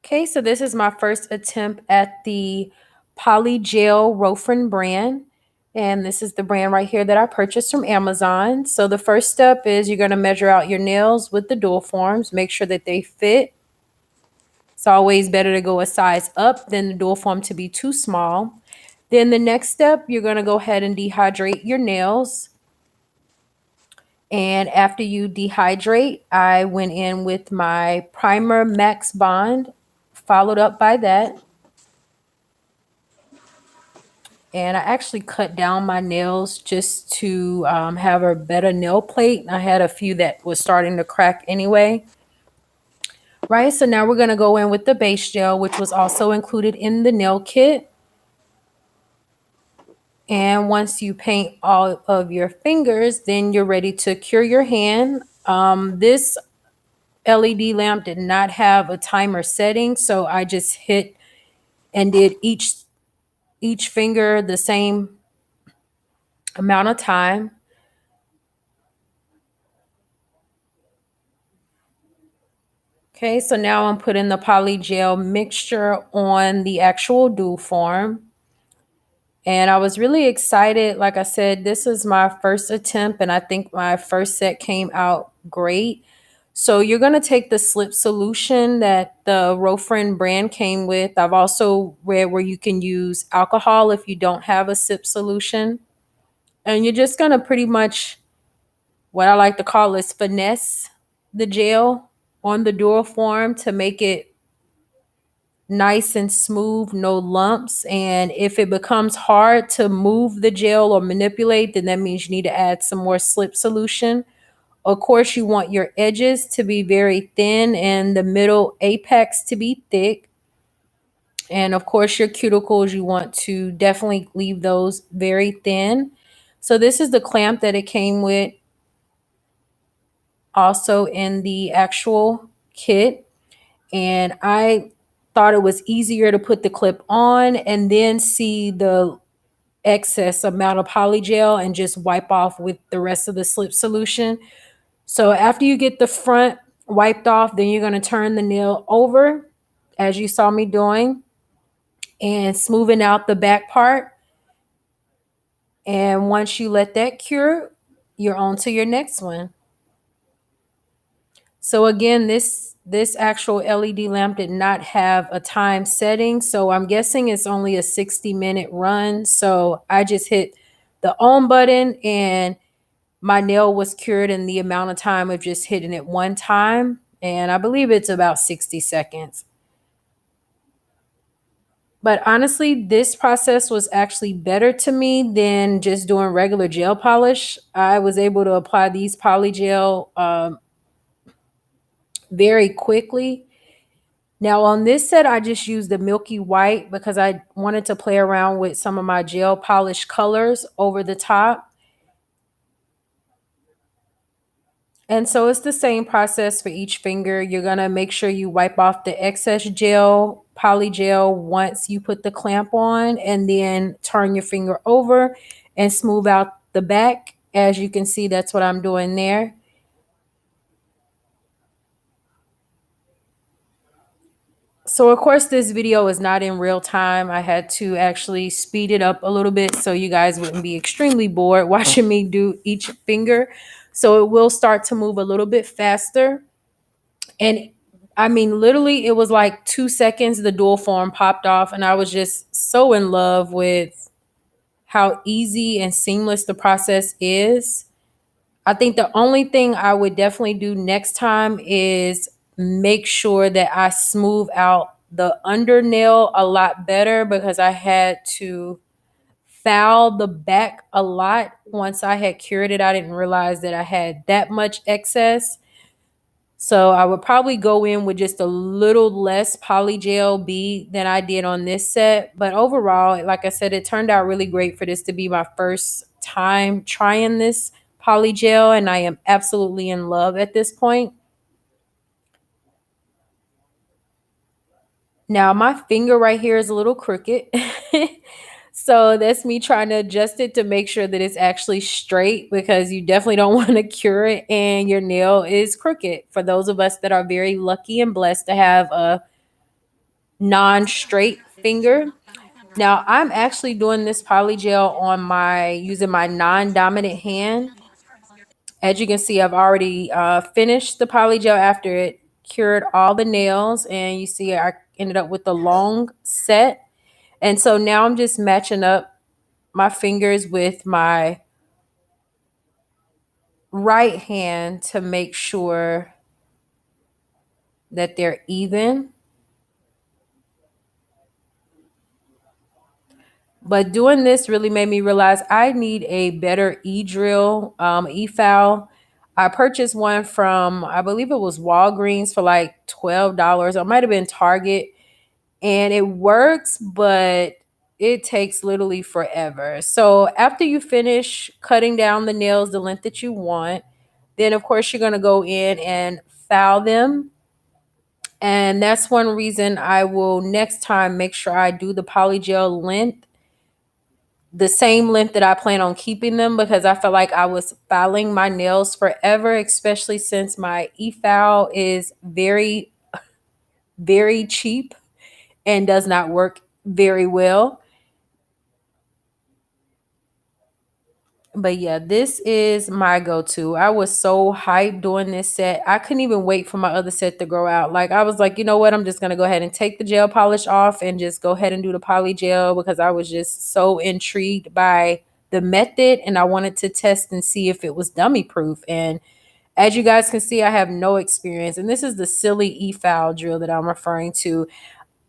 Okay, so this is my first attempt at the Poly Gel Rofran brand. And this is the brand right here that I purchased from Amazon. So the first step is you're going to measure out your nails with the dual forms. Make sure that they fit. It's always better to go a size up than the dual form to be too small. Then the next step, you're going to go ahead and dehydrate your nails. And after you dehydrate, I went in with my primer Max Bond, followed up by that. And I actually cut down my nails just to have a better nail plate. I had a few that was starting to crack anyway. Right, so now we're going to go in with the base gel, which was also included in the nail kit. And once you paint all of your fingers, then you're ready to cure your hand. This LED lamp did not have a timer setting, so I just hit and did each finger the same amount of time. Okay, so now I'm putting the poly gel mixture on the actual dual form. And I was really excited. Like I said, this is my first attempt, and I think my first set came out great. So you're going to take the slip solution that the Rofran brand came with. I've also read where you can use alcohol if you don't have a sip solution. And you're just going to pretty much, what I like to call is finesse the gel on the dual form to make it nice and smooth, no lumps. And if it becomes hard to move the gel or manipulate, then that means you need to add some more slip solution. Of course, you want your edges to be very thin and the middle apex to be thick. And of course, your cuticles, you want to definitely leave those very thin. So this is the clamp that it came with also in the actual kit. And I thought it was easier to put the clip on and then see the excess amount of poly gel and just wipe off with the rest of the slip solution. So after you get the front wiped off, then you're going to turn the nail over as you saw me doing and smoothing out the back part. And once you let that cure, you're on to your next one. So again, this actual LED lamp did not have a time setting. So I'm guessing it's only a 60-minute run. So I just hit the on button and my nail was cured in the amount of time of just hitting it one time. And I believe it's about 60 seconds. But honestly, this process was actually better to me than just doing regular gel polish. I was able to apply these poly gel very quickly. Now on this set, I just used the milky white because I wanted to play around with some of my gel polish colors over the top. And so it's the same process for each finger. You're going to make sure you wipe off the excess gel, poly gel once you put the clamp on, and then turn your finger over and smooth out the back. As you can see, that's what I'm doing there. So of course this video is not in real time. I had to actually speed it up a little bit so you guys wouldn't be extremely bored watching me do each finger. So it will start to move a little bit faster. And I mean, literally it was like 2 seconds, the dual form popped off and I was just so in love with how easy and seamless the process is. I think the only thing I would definitely do next time is make sure that I smooth out the under nail a lot better because I had to foul the back a lot. Once I had cured it, I didn't realize that I had that much excess. So I would probably go in with just a little less poly gel bead than I did on this set. But overall, like I said, it turned out really great for this to be my first time trying this poly gel. And I am absolutely in love at this point. Now my finger right here is a little crooked. So that's me trying to adjust it to make sure that it's actually straight because you definitely don't want to cure it and your nail is crooked. For those of us that are very lucky and blessed to have a non-straight finger. Now I'm actually doing this poly gel on my using my non-dominant hand. As you can see, I've already finished the poly gel after it cured all the nails, and you see I ended up with the long set. And so now I'm just matching up my fingers with my right hand to make sure that they're even. But doing this really made me realize I need a better e-drill, e-file. I purchased one from, I believe it was Walgreens for like $12. It might have been Target. And it works, but it takes literally forever. So after you finish cutting down the nails the length that you want, then of course you're going to go in and file them. And that's one reason I will next time make sure I do the polygel length the same length that I plan on keeping them, because I felt like I was filing my nails forever, especially since my e-file is very, very cheap and does not work very well. But yeah, this is my go-to. I was so hyped doing this set. I couldn't even wait for my other set to grow out. Like I was like, you know what? I'm just gonna go ahead and take the gel polish off and just go ahead and do the poly gel, because I was just so intrigued by the method and I wanted to test and see if it was dummy proof. And as you guys can see, I have no experience. And this is the silly e-file drill that I'm referring to.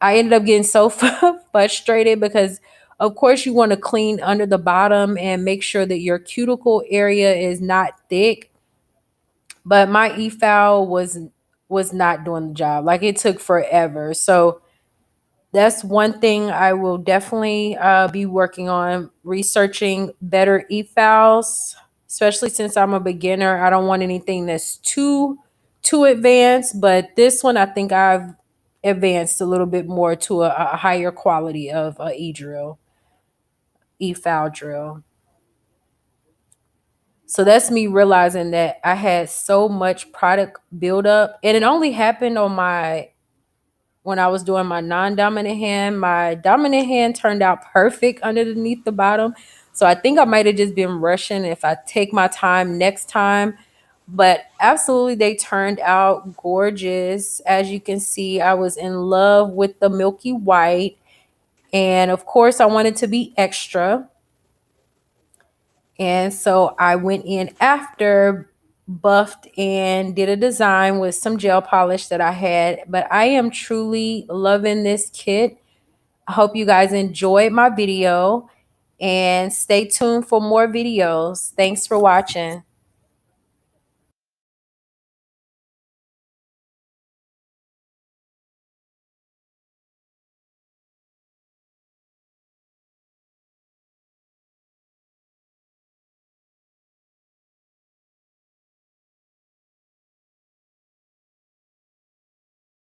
I ended up getting so frustrated because, of course, you want to clean under the bottom and make sure that your cuticle area is not thick. But my e-file was not doing the job. Like it took forever. So that's one thing I will definitely be working on, researching better e-files, especially since I'm a beginner. I don't want anything that's too advanced, but this one I think I've advanced a little bit more to a higher quality of e-drill, e-file drill. So that's me realizing that I had so much product buildup, and it only happened on my when I was doing my non-dominant hand. My dominant hand turned out perfect underneath the bottom. So I think I might have just been rushing if I take my time next time. But absolutely, they turned out gorgeous. As you can see, I was in love with the milky white. And of course, I wanted to be extra. And so I went in after, buffed, and did a design with some gel polish that I had. But I am truly loving this kit. I hope you guys enjoyed my video and stay tuned for more videos. Thanks for watching.